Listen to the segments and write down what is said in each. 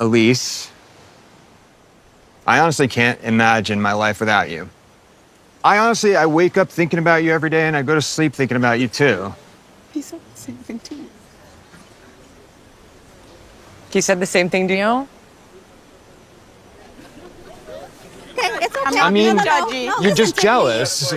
Elise, I honestly can't imagine my life without you. I wake up thinking about you every day, and I go to sleep thinking about you too. He said the same thing to me. He said the same thing to you? Okay, it's okay. I mean, No, you're just jealous.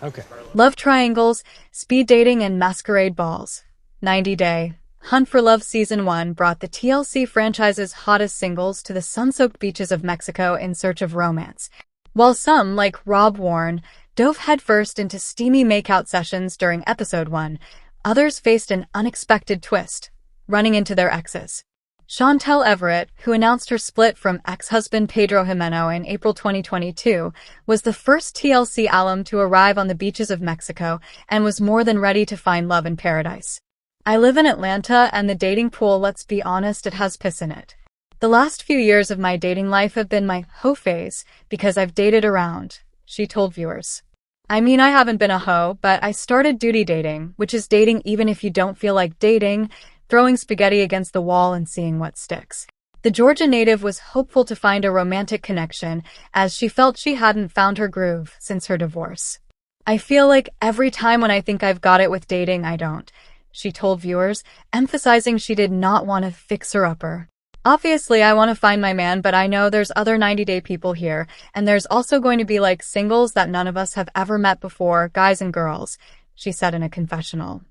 Okay. Love triangles, speed dating, and masquerade balls. 90 Day. Hunt for Love Season 1 brought the TLC franchise's hottest singles to the sun-soaked beaches of Mexico in search of romance. While some, like Rob Warren, dove headfirst into steamy makeout sessions during Episode 1, others faced an unexpected twist, running into their exes. Chantel Everett, who announced her split from ex-husband Pedro Jimeno in April 2022, was the first TLC alum to arrive on the beaches of Mexico and was more than ready to find love in paradise. I live in Atlanta, and the dating pool, let's be honest, it has piss in it. The last few years of my dating life have been my hoe phase because I've dated around, she told viewers. I mean, I haven't been a hoe, but I started duty dating, which is dating even if you don't feel like dating, throwing spaghetti against the wall and seeing what sticks. The Georgia native was hopeful to find a romantic connection, as she felt she hadn't found her groove since her divorce. I feel like every time when I think I've got it with dating, I don't, she told viewers, emphasizing she did not want a fixer-upper. Obviously, I want to find my man, but I know there's other 90-day people here, and there's also going to be like singles that none of us have ever met before, guys and girls, she said in a confessional.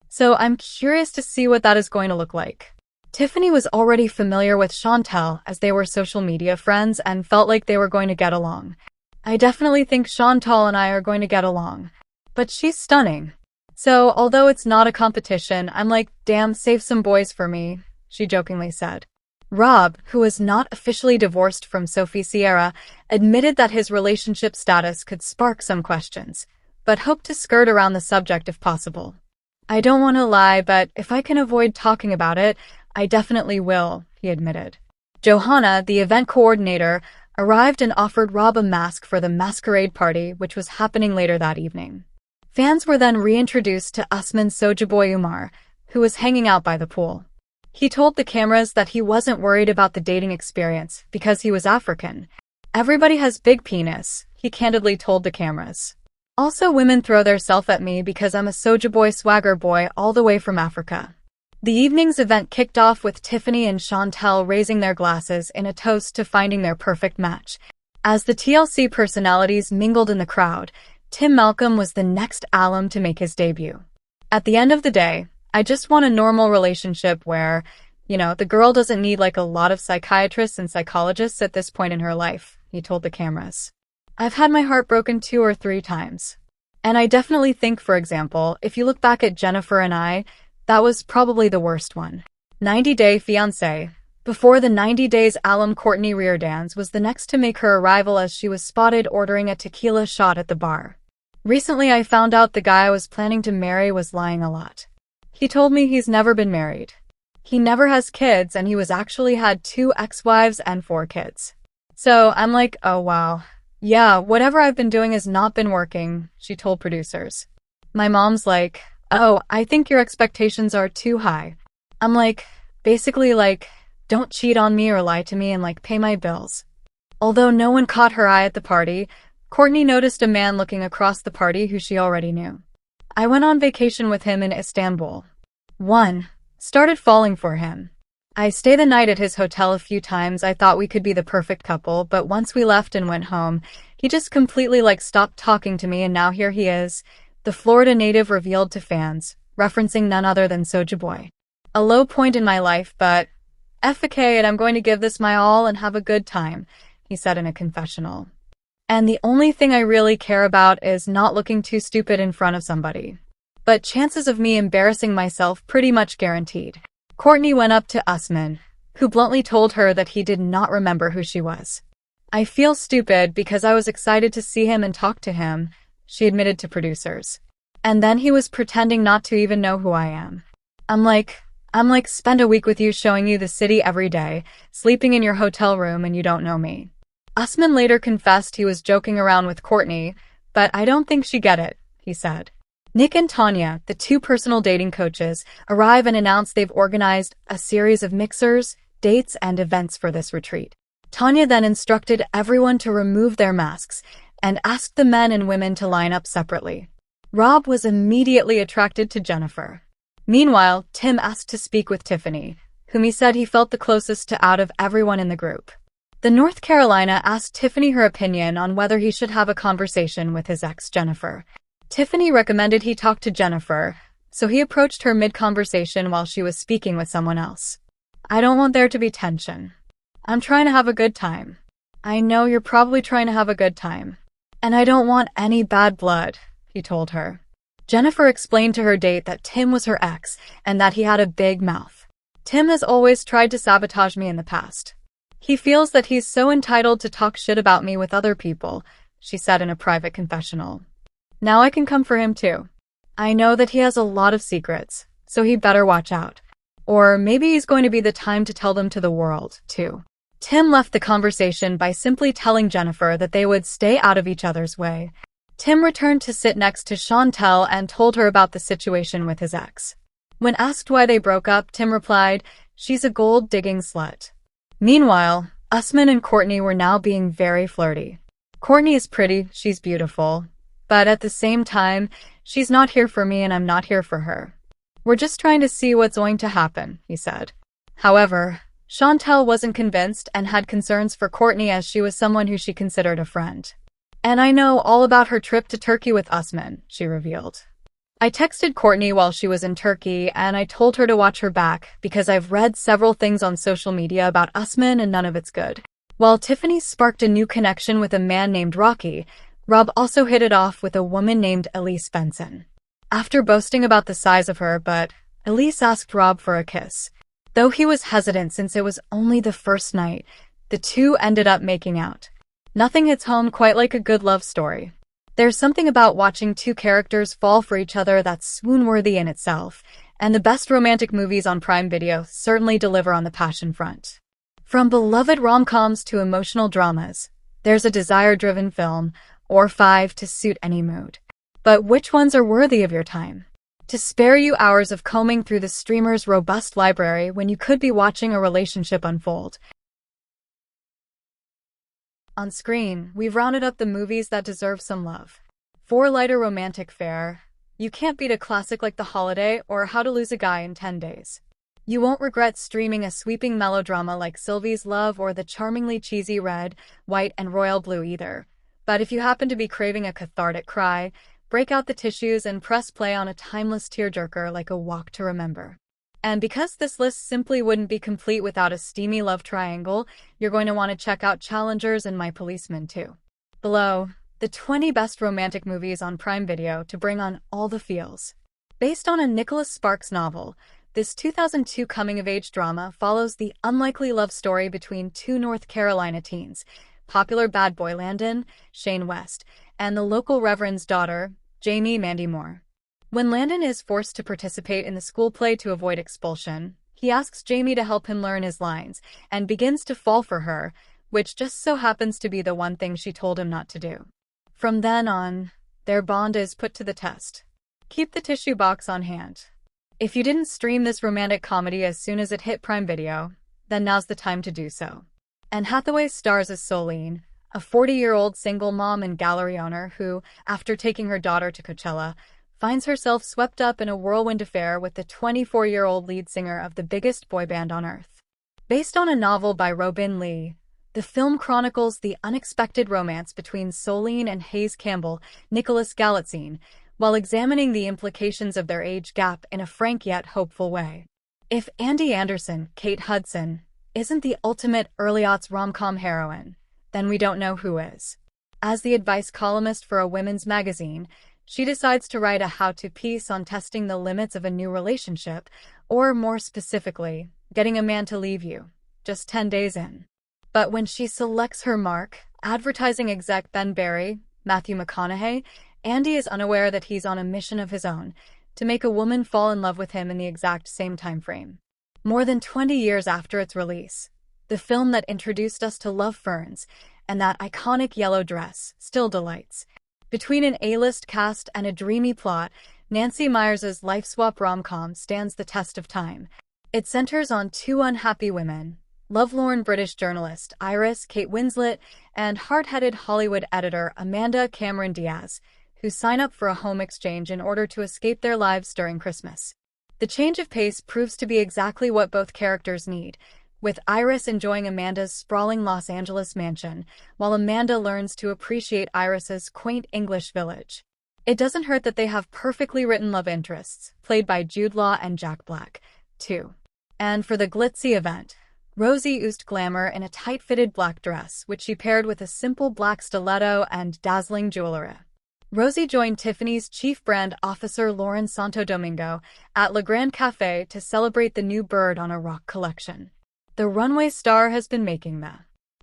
So I'm curious to see what that is going to look like. Tiffany was already familiar with Chantel as they were social media friends and felt like they were going to get along. I definitely think Chantel and I are going to get along. But she's stunning. So, although it's not a competition, I'm like, damn, save some boys for me, she jokingly said. Rob, who was not officially divorced from Sophie Sierra, admitted that his relationship status could spark some questions, but hoped to skirt around the subject if possible. I don't want to lie, but if I can avoid talking about it, I definitely will, he admitted. Johanna, the event coordinator, arrived and offered Rob a mask for the masquerade party, which was happening later that evening. Fans were then reintroduced to Usman Sojaboy Umar, who was hanging out by the pool. He told the cameras that he wasn't worried about the dating experience because he was African. Everybody has big penis, he candidly told the cameras. Also, women throw their self at me because I'm a Soja Boy swagger boy all the way from Africa. The evening's event kicked off with Tiffany and Chantel raising their glasses in a toast to finding their perfect match. As the TLC personalities mingled in the crowd, Tim Malcolm was the next alum to make his debut. At the end of the day, I just want a normal relationship where, the girl doesn't need like a lot of psychiatrists and psychologists at this point in her life, he told the cameras. I've had my heart broken 2 or 3 times. And I definitely think, for example, if you look back at Jennifer and I, that was probably the worst one. 90 Day Fiance. Before the 90 Days alum Courtney Reardans was the next to make her arrival as she was spotted ordering a tequila shot at the bar. Recently I found out the guy I was planning to marry was lying a lot. He told me he's never been married. He never has kids, and he was actually had 2 ex-wives and 4 kids. So I'm like, oh wow. Yeah, whatever I've been doing has not been working, she told producers. My mom's like, oh, I think your expectations are too high. I'm like, basically like, don't cheat on me or lie to me and like pay my bills. Although no one caught her eye at the party, Courtney noticed a man looking across the party who she already knew. I went on vacation with him in Istanbul. 1. Started falling for him. I stayed the night at his hotel a few times. I thought we could be the perfect couple, but once we left and went home, he just completely stopped talking to me, and now here he is, the Florida native revealed to fans, referencing none other than Soja Boy. A low point in my life, but FK, and I'm going to give this my all and have a good time, he said in a confessional. And the only thing I really care about is not looking too stupid in front of somebody. But chances of me embarrassing myself pretty much guaranteed. Courtney went up to Usman, who bluntly told her that he did not remember who she was. I feel stupid because I was excited to see him and talk to him, she admitted to producers. And then he was pretending not to even know who I am. I'm like, spend a week with you showing you the city every day, sleeping in your hotel room, and you don't know me. Usman later confessed he was joking around with Courtney, but I don't think she get it, he said. Nick and Tanya, the 2 personal dating coaches, arrive and announce they've organized a series of mixers, dates, and events for this retreat. Tanya then instructed everyone to remove their masks and asked the men and women to line up separately. Rob was immediately attracted to Jennifer. Meanwhile, Tim asked to speak with Tiffany, whom he said he felt the closest to out of everyone in the group. The North Carolina asked Tiffany her opinion on whether he should have a conversation with his ex, Jennifer. Tiffany recommended he talk to Jennifer, so he approached her mid-conversation while she was speaking with someone else. "I don't want there to be tension. I'm trying to have a good time. I know you're probably trying to have a good time. And I don't want any bad blood," he told her. Jennifer explained to her date that Tim was her ex and that he had a big mouth. "Tim has always tried to sabotage me in the past. He feels that he's so entitled to talk shit about me with other people," she said in a private confessional. "Now I can come for him too. I know that he has a lot of secrets, so he better watch out. Or maybe he's going to be the time to tell them to the world, too." Tim left the conversation by simply telling Jennifer that they would stay out of each other's way. Tim returned to sit next to Chantel and told her about the situation with his ex. When asked why they broke up, Tim replied, "She's a gold-digging slut." Meanwhile, Usman and Courtney were now being very flirty. Courtney is pretty, she's beautiful, but at the same time, she's not here for me and I'm not here for her. "We're just trying to see what's going to happen," he said. However, Chantel wasn't convinced and had concerns for Courtney as she was someone who she considered a friend. "And I know all about her trip to Turkey with Usman," she revealed. "I texted Courtney while she was in Turkey and I told her to watch her back because I've read several things on social media about Usman and none of it's good." While Tiffany sparked a new connection with a man named Rocky, Rob also hit it off with a woman named Elise Benson. After boasting about the size of her, but Elise asked Rob for a kiss. Though he was hesitant since it was only the first night, the two ended up making out. Nothing hits home quite like a good love story. There's something about watching two characters fall for each other that's swoon-worthy in itself, and the best romantic movies on Prime Video certainly deliver on the passion front. From beloved rom-coms to emotional dramas, there's a desire-driven film, or 5 to suit any mood. But which ones are worthy of your time? To spare you hours of combing through the streamer's robust library when you could be watching a relationship unfold. On screen, we've rounded up the movies that deserve some love. For lighter romantic fare, you can't beat a classic like The Holiday or How to Lose a Guy in 10 Days. You won't regret streaming a sweeping melodrama like Sylvie's Love or the charmingly cheesy Red, White, and Royal Blue either. But if you happen to be craving a cathartic cry, break out the tissues and press play on a timeless tearjerker like A Walk to Remember. And because this list simply wouldn't be complete without a steamy love triangle, you're going to want to check out Challengers and My Policeman too. Below, the 20 best romantic movies on Prime Video to bring on all the feels. Based on a Nicholas Sparks novel, this 2002 coming-of-age drama follows the unlikely love story between two North Carolina teens, popular bad boy Landon, Shane West, and the local reverend's daughter, Jamie Mandy Moore. When Landon is forced to participate in the school play to avoid expulsion, he asks Jamie to help him learn his lines and begins to fall for her, which just so happens to be the one thing she told him not to do. From then on, their bond is put to the test. Keep the tissue box on hand. If you didn't stream this romantic comedy as soon as it hit Prime Video, then now's the time to do so. Anne Hathaway stars as Solene, a 40-year-old single mom and gallery owner who, after taking her daughter to Coachella, finds herself swept up in a whirlwind affair with the 24-year-old lead singer of the biggest boy band on Earth. Based on a novel by Robin Lee, the film chronicles the unexpected romance between Solene and Hayes Campbell, Nicholas Galitzine, while examining the implications of their age gap in a frank yet hopeful way. If Andy Anderson, Kate Hudson, isn't the ultimate early-aughts rom-com heroine, then we don't know who is. As the advice columnist for a women's magazine, she decides to write a how-to piece on testing the limits of a new relationship, or more specifically, getting a man to leave you, just 10 days in. But when she selects her mark, advertising exec Ben Barry, Matthew McConaughey, Andy is unaware that he's on a mission of his own, to make a woman fall in love with him in the exact same time frame. More than 20 years after its release, the film that introduced us to Love Ferns and that iconic yellow dress still delights. Between an A-list cast and a dreamy plot, Nancy Meyers' life swap rom-com stands the test of time. It centers on two unhappy women, lovelorn British journalist Iris, Kate Winslet, and hard-headed Hollywood editor Amanda Cameron Diaz, who sign up for a home exchange in order to escape their lives during Christmas. The change of pace proves to be exactly what both characters need, with Iris enjoying Amanda's sprawling Los Angeles mansion, while Amanda learns to appreciate Iris's quaint English village. It doesn't hurt that they have perfectly written love interests, played by Jude Law and Jack Black, too. And for the glitzy event, Rosie oozed glamour in a tight-fitted black dress, which she paired with a simple black stiletto and dazzling jewelry. Rosie joined Tiffany's chief brand officer Lauren Santo Domingo at Le Grand Café to celebrate the new Bird on a Rock collection. The runway star has been making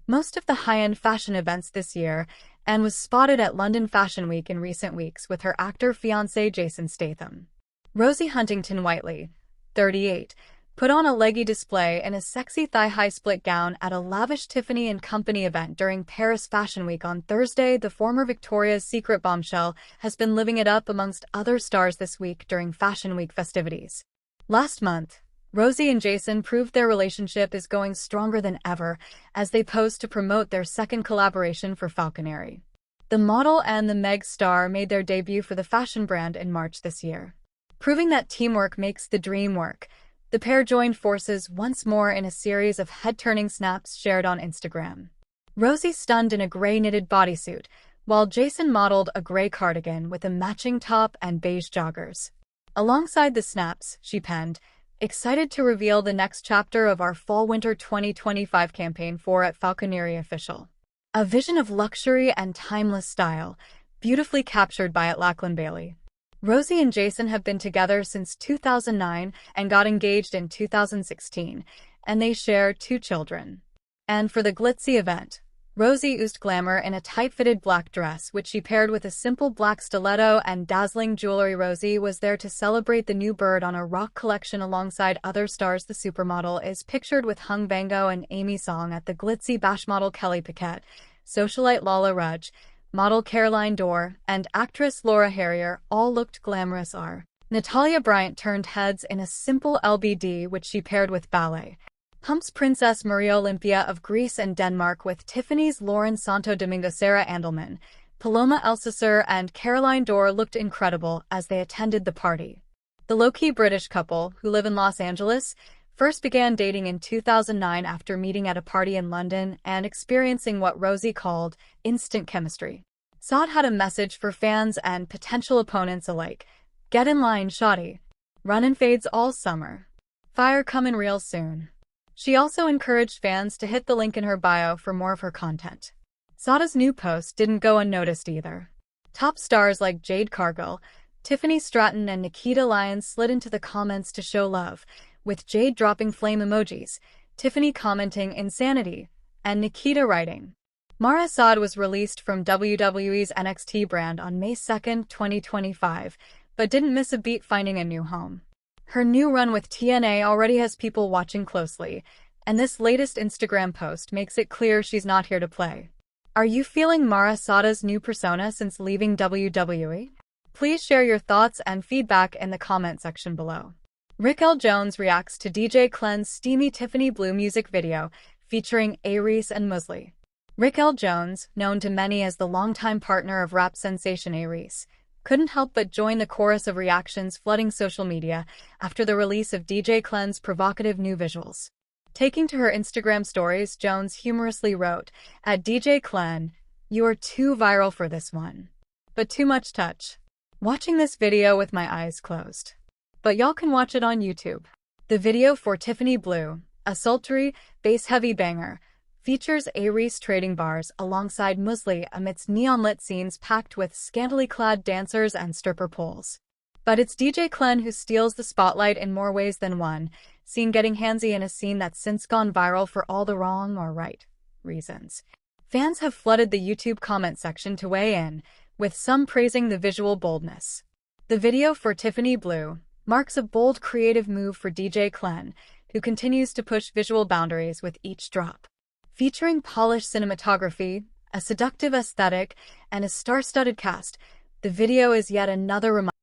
most of the high-end fashion events this year and was spotted at London Fashion Week in recent weeks with her actor fiance Jason Statham. Rosie Huntington-Whiteley, 38, put on a leggy display in a sexy thigh-high split gown at a lavish Tiffany & Company event during Paris Fashion Week on Thursday. The former Victoria's Secret bombshell has been living it up amongst other stars this week during Fashion Week festivities. Last month, Rosie and Jason proved their relationship is going stronger than ever as they posed to promote their second collaboration for Falconary. The model and the Meg star made their debut for the fashion brand in March this year. Proving that teamwork makes the dream work, the pair joined forces once more in a series of head-turning snaps shared on Instagram. Rosie stunned in a gray knitted bodysuit, while Jason modeled a gray cardigan with a matching top and beige joggers. Alongside the snaps, she penned, "Excited to reveal the next chapter of our Fall-Winter 2025 campaign for at Falconary Official. A vision of luxury and timeless style, beautifully captured by at Lachlan Bailey." Rosie and Jason have been together since 2009 and got engaged in 2016, and they share 2 children. And for the glitzy event, Rosie oozed glamour in a tight-fitted black dress, which she paired with a simple black stiletto and dazzling jewelry. Rosie was there to celebrate the new Bird on a Rock collection alongside other stars. The supermodel is pictured with Hung Bango and Amy Song at the glitzy bash. Model Kelly Piquet, socialite Lala Rudge, model Caroline Dorr, and actress Laura Harrier all looked glamorous. Natalia Bryant turned heads in a simple LBD, which she paired with ballet. Pumps Princess Maria Olympia of Greece and Denmark with Tiffany's Lauren Santo Domingo. Sarah Andelman, Paloma Elsesser, and Caroline Dorr looked incredible as they attended the party. The low-key British couple, who live in Los Angeles, first began dating in 2009 after meeting at a party in London and experiencing what Rosie called instant chemistry. Saad had a message for fans and potential opponents alike. "Get in line, shawty. Runnin' fades all summer. Fire comin' real soon." She also encouraged fans to hit the link in her bio for more of her content. Sada's new post didn't go unnoticed either. Top stars like Jade Cargill, Tiffany Stratton, and Nikita Lyons slid into the comments to show love, with Jade dropping flame emojis, Tiffany commenting insanity, and Nikita writing, "Mara Saad was released from WWE's NXT brand on May 2, 2025, but didn't miss a beat finding a new home. Her new run with TNA already has people watching closely, and this latest Instagram post makes it clear she's not here to play." Are you feeling Mara Sada's new persona since leaving WWE? Please share your thoughts and feedback in the comment section below. Raquel Jones reacts to DJ Clen's Steamy Tiffany Blue music video featuring A-Reese and Musley. Raquel Jones, known to many as the longtime partner of rap sensation A-Reese, couldn't help but join the chorus of reactions flooding social media after the release of DJ Clen's provocative new visuals. Taking to her Instagram stories, Jones humorously wrote, "At DJ Clen, you are too viral for this one. But too much touch. Watching this video with my eyes closed. But y'all can watch it on YouTube." The video for Tiffany Blue, a sultry, bass-heavy banger, features A-Reese trading bars alongside Musley amidst neon-lit scenes packed with scantily clad dancers and stripper poles. But it's DJ Clen who steals the spotlight in more ways than one, seen getting handsy in a scene that's since gone viral for all the wrong or right reasons. Fans have flooded the YouTube comment section to weigh in, with some praising the visual boldness. The video for Tiffany Blue marks a bold creative move for DJ Clen, who continues to push visual boundaries with each drop. Featuring polished cinematography, a seductive aesthetic, and a star-studded cast, the video is yet another reminder